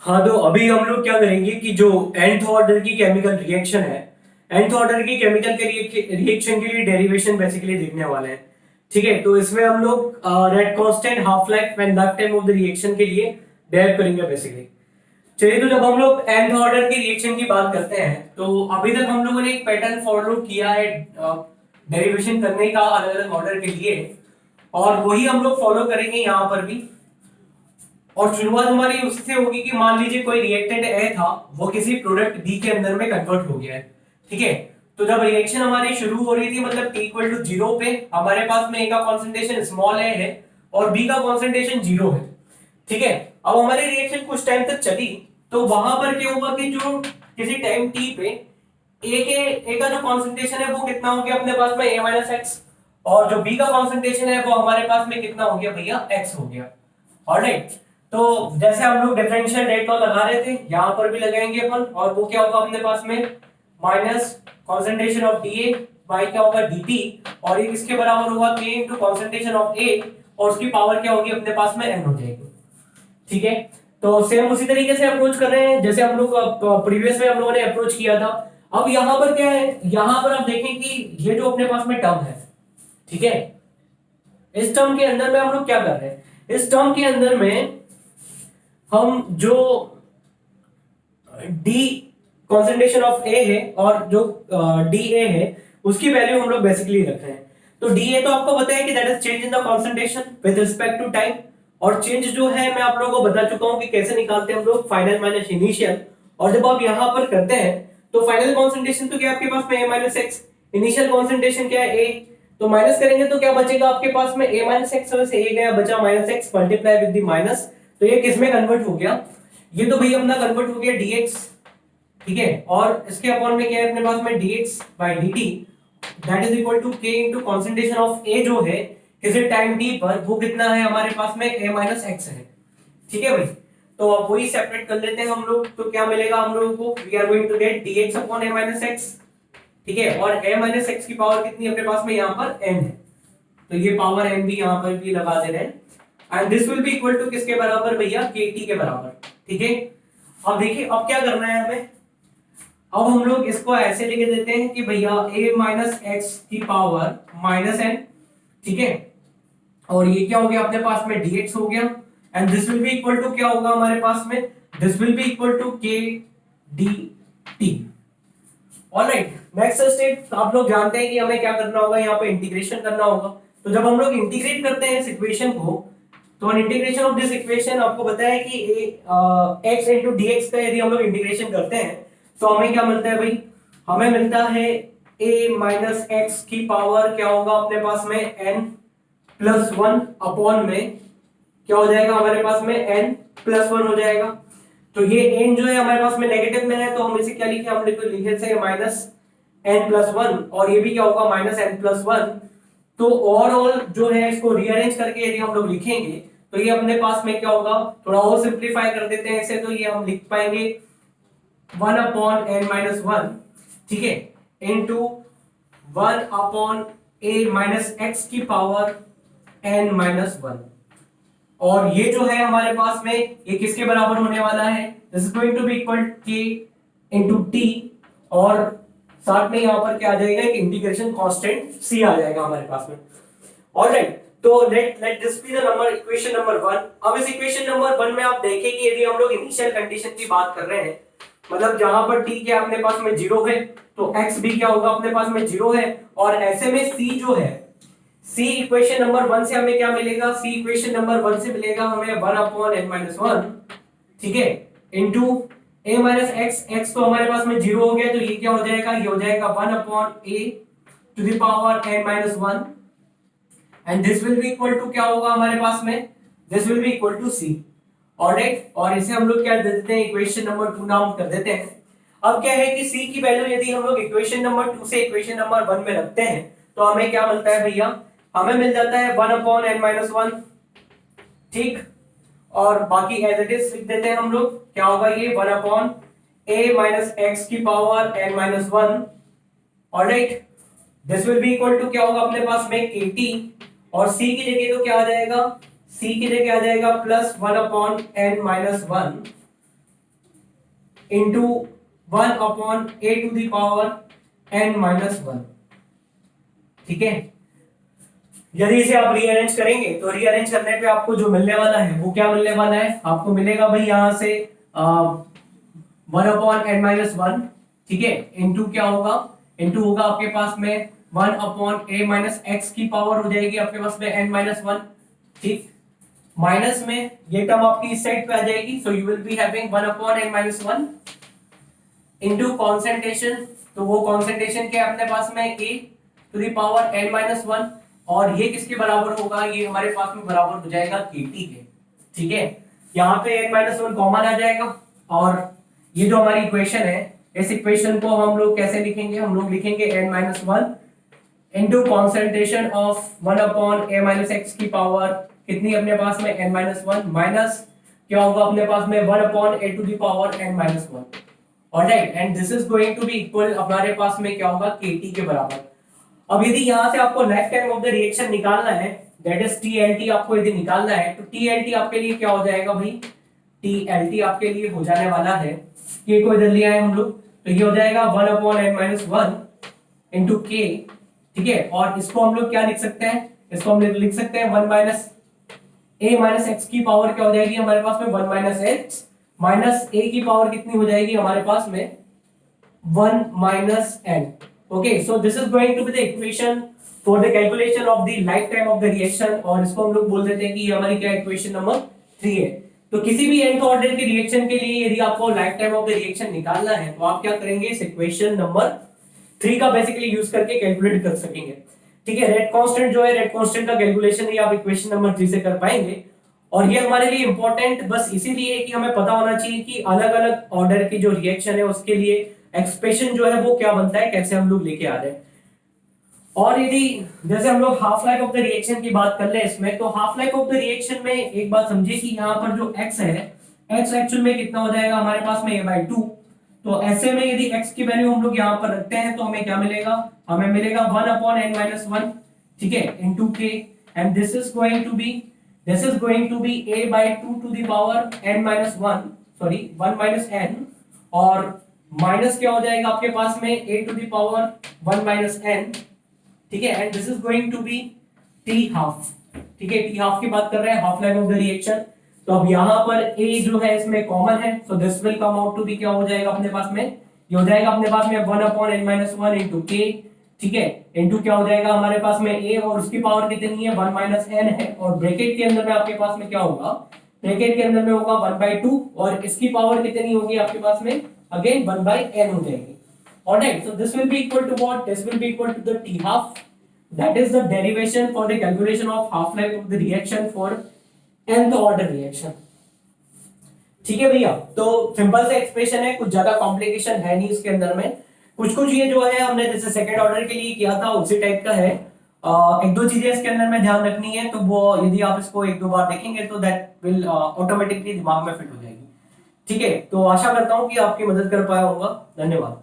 हाँ, तो अभी हम लोग क्या करेंगे कि जो nth ऑर्डर की केमिकल रिएक्शन है, nth ऑर्डर की केमिकल के रिएक्शन के लिए डेरिवेशन बेसिकली देखने वाले हैं। ठीक है, तो इसमें हम लोग rate constant, half life and life time of the reaction के लिए डेराइव करेंगे बेसिकली। चलिए, तो जब हम लोग nth ऑर्डर की रिएक्शन की बात करते हैं तो अभी तक हम लोगों ने एक पैटर्न फॉलो किया है डेरिवेशन करने का अलग अलग ऑर्डर के लिए, और वही हम लोग फॉलो करेंगे यहाँ पर भी। और शुरुआत हमारी उससे होगी कि मान लीजिए कोई रिएक्टेंट ए था, वो किसी प्रोडक्ट बी के अंदर में कन्वर्ट हो गया है। ठीक है, तो जब रिएक्शन हमारी शुरू हो रही थी, मतलब t इक्वल टू 0 पे हमारे पास में ए का कॉन्सेंट्रेशन स्मॉल ए है और बी का कॉन्सेंट्रेशन 0 है। ठीक है, अब हमारी रिएक्शन कुछ टाइम तक चली, तो वहां पर क्या हुआ कि जो किसी टाइम t पे ए का जो कॉन्सेंट्रेशन है वो कितना हो गया अपने पास में a माइनस एक्स, और जो बी का कॉन्सेंट्रेशन है वो हमारे पास में कितना हो गया भैया, x हो गया। ऑलराइट, तो जैसे हम लोग डिफरेंशियल रेट लॉ लगा रहे थे, यहां पर भी लगाएंगे अपन, और वो क्या होगा अपने पास में minus concentration of DA by क्या होगा डीटी, और ये किसके बराबर होगा के इनटू कॉन्सेंट्रेशन ऑफ ए, और उसकी पावर क्या होगी अपने पास में एन हो जाएगी। ठीक है, तो सेम उसी तरीके से अप्रोच कर रहे हैं जैसे हम लोग प्रीवियस में हम लोगों ने अप्रोच किया था। अब यहां पर क्या है, यहां पर आप देखें कि ये जो अपने पास में टर्म है, ठीक है, इस टर्म के अंदर में हम लोग क्या कर रहे हैं, इस टर्म के अंदर में हम जो डी कॉन्सेंट्रेशन ऑफ ए है और जो डी ए है उसकी वैल्यू हम लोग बेसिकली रख रहे हैं। तो डी ए तो आपको पता है कि that is change in the concentration with respect to time, और चेंज जो है मैं आप लोगों को बता चुका हूं कि कैसे निकालते हैं हम लोग, फाइनल माइनस इनिशियल। और जब आप यहां पर करते हैं तो फाइनल कॉन्सेंट्रेशन तो क्या आपके पास में ए माइनस एक्स, इनिशियल कॉन्सेंट्रेशन क्या है ए, तो माइनस करेंगे तो क्या बचेगा आपके पास में ए माइनस एक्स, से ए गया बचा minus x multiply with the minus, तो ये किस में कन्वर्ट हो गया, ये तो भैया अपना कन्वर्ट हो गया dx। ठीक है, और इसके अपॉन में क्या है अपने पास में dx by dt that is equal to k into concentration of a जो है किसी टाइम t पर, वो कितना है हमारे पास में a माइनस x है। ठीक है भाई, तो अब वही सेपरेट कर लेते हैं हम लोग, तो क्या मिलेगा हम लोगों को, we are going to get dx upon a minus x। ठीक है, और a माइनस x की पावर कितनी अपने पास में यहाँ पर n है, तो ये पावर n भी यहाँ पर भी लगा दे रहे हैं, and this will be equal to किसके बराबर भैया, kt के बराबर। ठीक है, अब देखिए अब क्या करना है हमें, अब हम लोग इसको ऐसे लिख देते हैं कि भैया a माइनस एक्स की पावर माइनस एन। ठीक है, और ये क्या हो गया अपने पास में dx हो गया, and this will be equal to क्या होगा हमारे पास में, this will be equal to k dt। Alright, next step आप लोग जानते हैं कि हमें क्या करना होगा, यहाँ पे इंटीग्रेशन करना होगा। तो जब हम लोग इंटीग्रेट करते हैं इस इक्वेशन को, तो इंटीग्रेशन ऑफ दिस इक्वेशन आपको पता है कि x इंटू डी एक्स का यदि हम लोग इंटीग्रेशन करते हैं तो हमें क्या मिलता है भाई, हमें मिलता है a माइनस एक्स की पावर क्या होगा अपने पास में n प्लस वन अपॉन में क्या हो जाएगा हमारे पास में n प्लस वन हो जाएगा। तो ये n जो है हमारे पास में नेगेटिव में है, तो हम इसे क्या लिखे, हम लिखे थे माइनस n प्लस वन, और ये भी क्या होगा माइनस n प्लस वन। तो ओवरऑल जो है इसको रीअरेंज करके यदि हम लोग लिखेंगे तो ये अपने पास में क्या होगा, थोड़ा और सिंप्लीफाई कर देते हैं इसे, तो ये हम लिख पाएंगे 1 अपॉन n माइनस वन, ठीक है, into 1 upon a minus x की पावर n माइनस वन। और ये जो है हमारे पास में ये किसके बराबर होने वाला है, this is going to be equal k into t, और साथ में यहां पर क्या आ जाएगा, एक इंटीग्रेशन कांस्टेंट c आ जाएगा हमारे पास में। ऑलराइट, तो let this be the number equation number 1। अब इस इक्वेशन नंबर 1 में आप देखें कि यदि हम लोग इनिशियल कंडीशन की बात कर रहे हैं, मतलब जहां पर t क्या अपने पास में 0 है, तो x भी क्या होगा अपने पास में 0 है, और ऐसे में c जो है, c इक्वेशन नंबर 1 से हमें क्या मिलेगा, c इक्वेशन नंबर 1 से मिलेगा हमें 1 अपॉन n माइनस वन, ठीक है, into a minus x, x तो हमारे पास में 0 हो गया, तो ये क्या हो जाएगा, ये हो जाएगा 1 upon a to the power n minus one, and this will be equal to क्या होगा हमारे पास में, this will be equal to c। Alright, और इसे हम लोग क्या दे देते हैं, इक्वेशन नंबर 2 नाम कर देते हैं। अब क्या है कि c की वैल्यू यदि हम लोग इक्वेशन नंबर 2 से इक्वेशन नंबर 1 में रखते हैं तो हमें क्या मिलता है भैया, हमें मिल जाता है 1 अपॉन n माइनस वन, ठीक, और बाकी एज इट इज लिख देते हैं हम लोग, क्या होगा ये 1 अपॉन a माइनस एक्स की power n minus one. Alright, this will be equal to क्या होगा अपने पास में kt, और c की जगह तो क्या आ जाएगा, c की जगह आ जाएगा plus 1 upon n minus one, into 1/a⁴n-1। ठीक है, यदि इसे आप रीअरेंज करेंगे तो रीअरेंज करने पे आपको जो मिलने वाला है वो क्या मिलने वाला है, आपको मिलेगा भाई यहां से 1/n-1, ठीक है, इंटू क्या होगा, इंटू होगा आपके पास में 1/a-x की पावर हो जाएगी आपके पास में n-1, ठीक, माइनस में ये टर्म आपकी इस साइड पे आ जाएगी, so you will be having 1/n-1 into concentration, तो वो कॉन्सेंट्रेशन क्या है अपने पास में a⁴n-1, और ये किसके बराबर होगा, ये हमारे पास में बराबर हो जाएगा kT के, ठीक है, यहाँ पे n-1 कॉमन आ जाएगा, और ये जो हमारी इक्वेशन है, इस इक्वेशन को हम लोग कैसे लिखेंगे, हम लोग लिखेंगे n-1 into concentration of 1/a-x की पावर कितनी अपने पास में n-1 माइनस क्या होगा अपने पास में 1/a⁴n-1, alright, and this is going to be equal हमारे पास में क्या होगा kT के बराबर। अब यदि यहां से आपको life time of the reaction निकालना है, दैट इज TLT आपको यदि निकालना है, तो TLT आपके लिए क्या हो जाएगा भाई, TLT आपके लिए हो जाने वाला है, k को इधर ले आए हम लोग, तो ये हो जाएगा 1/n-1 इंटू k, ठीक है, और इसको हम लोग क्या लिख सकते हैं, इसको हम लोग लिख सकते हैं 1-a-x की पावर क्या हो जाएगी हमारे पास में 1-x माइनस a की पावर कितनी हो जाएगी हमारे पास में 1-n। Okay, so this is going to be the equation for the calculation of the lifetime of the reaction, और इसको हम लोग बोल देते हैं कि ये हमारी क्या इक्वेशन नंबर 3 है। तो किसी भी nth ऑर्डर की रिएक्शन के लिए यदि आपको life time of the reaction निकालना है तो आप क्या करेंगे, इस इक्वेशन नंबर 3 का बेसिकली यूज करके कैलकुलेट कर सकेंगे, ठीक है। रेट कांस्टेंट जो है, रेट कांस्टेंट का कैलकुलेशन ही आप इक्वेशन नंबर 3 से कर पाएंगे, और ये हमारे लिए इंपॉर्टेंट बस इसीलिए कि हमें पता होना चाहिए कि अलग अलग ऑर्डर की जो रिएक्शन है उसके लिए एक्सप्रेशन जो है वो क्या बनता है, कैसे हम लोग लेके आ रहे हैं। और यदि जैसे हम लोग half life of the reaction की बात कर ले इसमें, तो half life of the reaction में एक बात समझिए कि यहाँ पर जो x है, x एक्चुअल में कितना हो जाएगा हमारे पास में a/2, तो ऐसे में यदि x की वैल्यू हम लोग यहाँ पर रखते हैं तो हमें क्या मिलेगा, हमें मिलेगा 1/n-1, ठीक है, into k, and this is going to be a/2 to the power n-1, sorry 1-n, और माइनस क्या हो जाएगा आपके पास में a to the power 1-n, ठीक है, and this is going to be t½ ठीक है, t½ की बात कर रहे हैं, half life of the reaction. तो अब यहाँ पर a जो है इसमें कॉमन है, so this will come out to be क्या हो जाएगा अपने पास में, ये हो जाएगा अपने पास में 1/n-1 इंटू k, ठीक है, इंटू क्या हो जाएगा हमारे पास में a, और उसकी पावर कितनी है 1-n है, और ब्रैकेट के अंदर में आपके पास में क्या होगा, ब्रैकेट के अंदर में होगा 1/2, और इसकी पावर कितनी होगी आपके पास में अगेन 1/n हो जाएगी। Alright, so this will be equal to what? This will be equal to the t½ that is the derivation for the calculation of half life of the reaction for nth order reaction। ठीक है भैया, तो simple से expression है, कुछ ज्यादा complication है नहीं इसके अंदर में, कुछ कुछ ये जो है हमने जैसे सेकंड ऑर्डर के लिए किया था उसी टाइप का है। एक दो चीजें इसके अंदर में ध्यान रखनी है, तो वो यदि आप इसको एक दो बार देखेंगे तो दैट विल ऑटोमेटिकली दिमाग में फिट हो जाएगी। ठीक है, तो आशा करता हूं कि आपकी मदद कर पाया होगा। धन्यवाद।